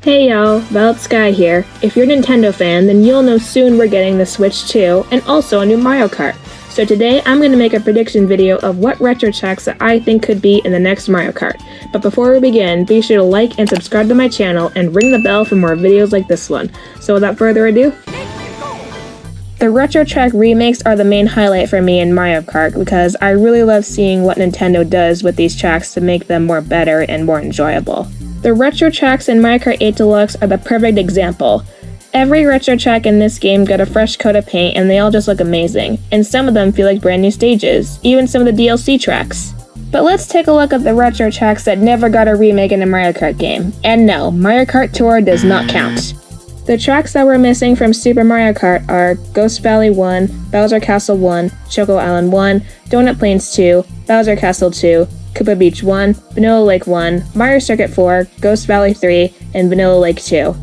Hey y'all, Violet Sky here. If you're a Nintendo fan, then you'll know soon we're getting the Switch 2, and also a new Mario Kart. So today, I'm going to make a prediction video of what retro tracks that I think could be in the next Mario Kart. But before we begin, be sure to like and subscribe to my channel, and ring the bell for more videos like this one. So without further ado, the retro track remakes are the main highlight for me in Mario Kart because I really love seeing what Nintendo does with these tracks to make them more better and more enjoyable. The retro tracks in Mario Kart 8 Deluxe are the perfect example. Every retro track in this game got a fresh coat of paint and they all just look amazing, and some of them feel like brand new stages, even some of the DLC tracks. But let's take a look at the retro tracks that never got a remake in a Mario Kart game. And no, Mario Kart Tour does not count. The tracks that we're missing from Super Mario Kart are Ghost Valley 1, Bowser Castle 1, Choco Island 1, Donut Plains 2, Bowser Castle 2, Koopa Beach 1, Vanilla Lake 1, Mario Circuit 4, Ghost Valley 3, and Vanilla Lake 2.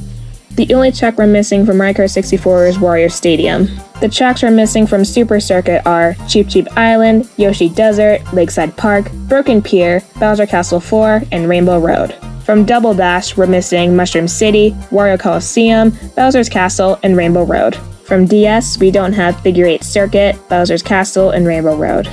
The only track we're missing from Mario Kart 64 is Wario Stadium. The tracks we're missing from Super Circuit are Cheep Cheep Island, Yoshi Desert, Lakeside Park, Broken Pier, Bowser Castle 4, and Rainbow Road. From Double Dash, we're missing Mushroom City, Wario Coliseum, Bowser's Castle, and Rainbow Road. From DS, we don't have Figure 8 Circuit, Bowser's Castle, and Rainbow Road.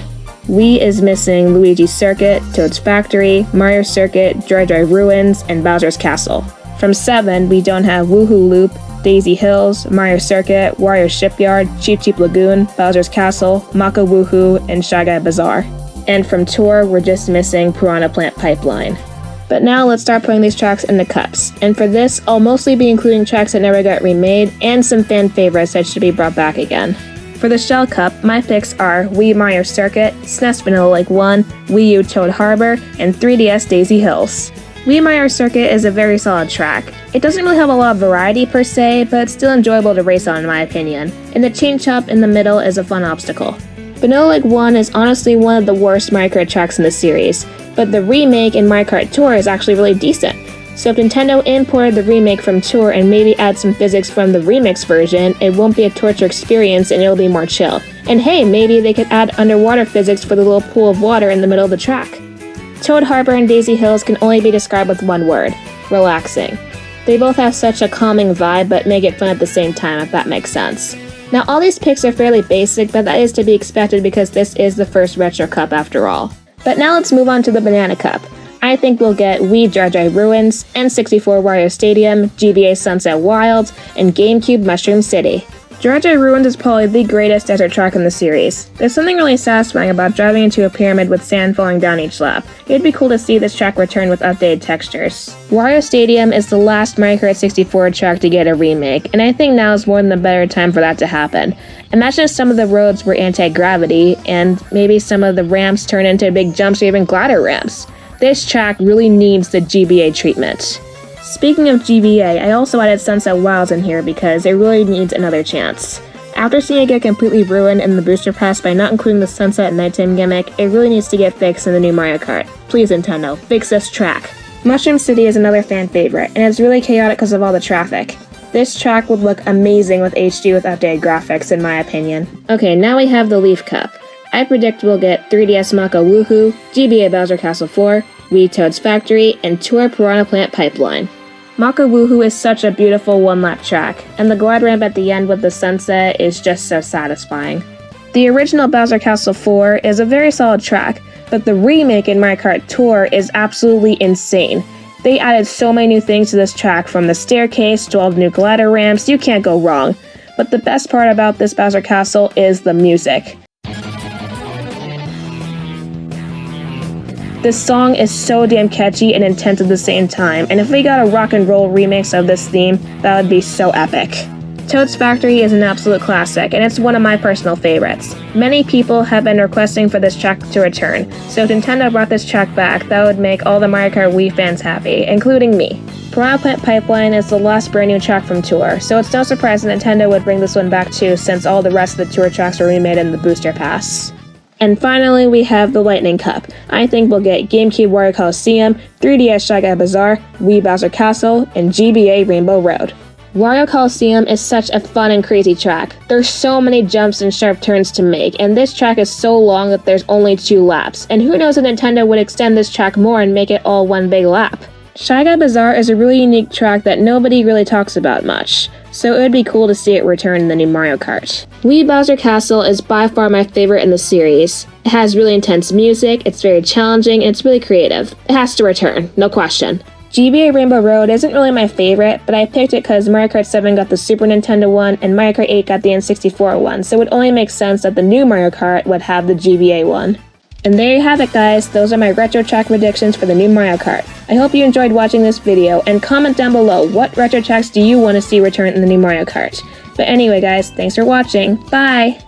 Wii is missing Luigi's Circuit, Toad's Factory, Mario Circuit, Dry Dry Ruins, and Bowser's Castle. From 7, we don't have Woohoo Loop, Daisy Hills, Mario Circuit, Wario Shipyard, Cheep Cheep Lagoon, Bowser's Castle, Mako Woohoo, and Shy Guy Bazaar. And from Tour, we're just missing Piranha Plant Pipeline. But now let's start putting these tracks into cups, and for this, I'll mostly be including tracks that never got remade, and some fan favorites that should be brought back again. For the Shell Cup, my picks are Wii Mario Circuit, SNES Vanilla Lake 1, Wii U Toad Harbor, and 3DS Daisy Hills. Wii Mario Circuit is a very solid track. It doesn't really have a lot of variety per se, but it's still enjoyable to race on in my opinion, and the change up in the middle is a fun obstacle. Vanilla Lake 1 is honestly one of the worst Mario Kart tracks in the series, but the remake in Mario Kart Tour is actually really decent. So if Nintendo imported the remake from Tour and maybe add some physics from the remix version, it won't be a torture experience and it'll be more chill. And hey, maybe they could add underwater physics for the little pool of water in the middle of the track. Toad Harbor and Daisy Hills can only be described with one word: relaxing. They both have such a calming vibe but make it fun at the same time, if that makes sense. Now all these picks are fairly basic, but that is to be expected because this is the first Retro Cup after all. But now let's move on to the Banana Cup. I think we'll get Wii Dry Dry Ruins, N64 Wario Stadium, GBA Sunset Wilds, and GameCube Mushroom City. Dry Dry Ruins is probably the greatest desert track in the series. There's something really satisfying about driving into a pyramid with sand falling down each lap. It'd be cool to see this track return with updated textures. Wario Stadium is the last Mario Kart 64 track to get a remake, and I think now is more than the better time for that to happen. Imagine if some of the roads were anti-gravity, and maybe some of the ramps turn into big jumps or even glider ramps. This track really needs the GBA treatment. Speaking of GBA, I also added Sunset Wilds in here because it really needs another chance. After seeing it get completely ruined in the booster pass by not including the sunset and nighttime gimmick, it really needs to get fixed in the new Mario Kart. Please Nintendo, fix this track. Mushroom City is another fan favorite, and it's really chaotic because of all the traffic. This track would look amazing with HD with updated graphics, in my opinion. Okay, now we have the Leaf Cup. I predict we'll get 3DS Mako Woohoo, GBA Bowser Castle 4, Wii Toad's Factory, and Tour Piranha Plant Pipeline. Mako Woohoo is such a beautiful one-lap track, and the glide ramp at the end with the sunset is just so satisfying. The original Bowser Castle 4 is a very solid track, but the remake in Mario Kart Tour is absolutely insane. They added so many new things to this track, from the staircase to all the new glider ramps. You can't go wrong. But the best part about this Bowser Castle is the music. This song is so damn catchy and intense at the same time, and if we got a rock and roll remix of this theme, that would be so epic. Toad's Factory is an absolute classic, and it's one of my personal favorites. Many people have been requesting for this track to return, so if Nintendo brought this track back, that would make all the Mario Kart Wii fans happy, including me. Piranha Plant Pipeline is the last brand new track from Tour, so it's no surprise that Nintendo would bring this one back too, since all the rest of the Tour tracks were remade in the booster pass. And finally, we have the Lightning Cup. I think we'll get GameCube Wario Coliseum, 3DS Shy Guy Bazaar, Wii Bowser Castle, and GBA Rainbow Road. Wario Coliseum is such a fun and crazy track. There's so many jumps and sharp turns to make, and this track is so long that there's only 2 laps. And who knows if Nintendo would extend this track more and make it all one big lap. Shy Guy Bazaar is a really unique track that nobody really talks about much, so it would be cool to see it return in the new Mario Kart. Wee Bowser Castle is by far my favorite in the series. It has really intense music, it's very challenging, and it's really creative. It has to return, no question. GBA Rainbow Road isn't really my favorite, but I picked it because Mario Kart 7 got the Super Nintendo one and Mario Kart 8 got the N64 one, so it would only make sense that the new Mario Kart would have the GBA one. And there you have it, guys. Those are my retro track predictions for the new Mario Kart. I hope you enjoyed watching this video, and comment down below what retro tracks do you want to see return in the new Mario Kart. But anyway, guys, thanks for watching. Bye!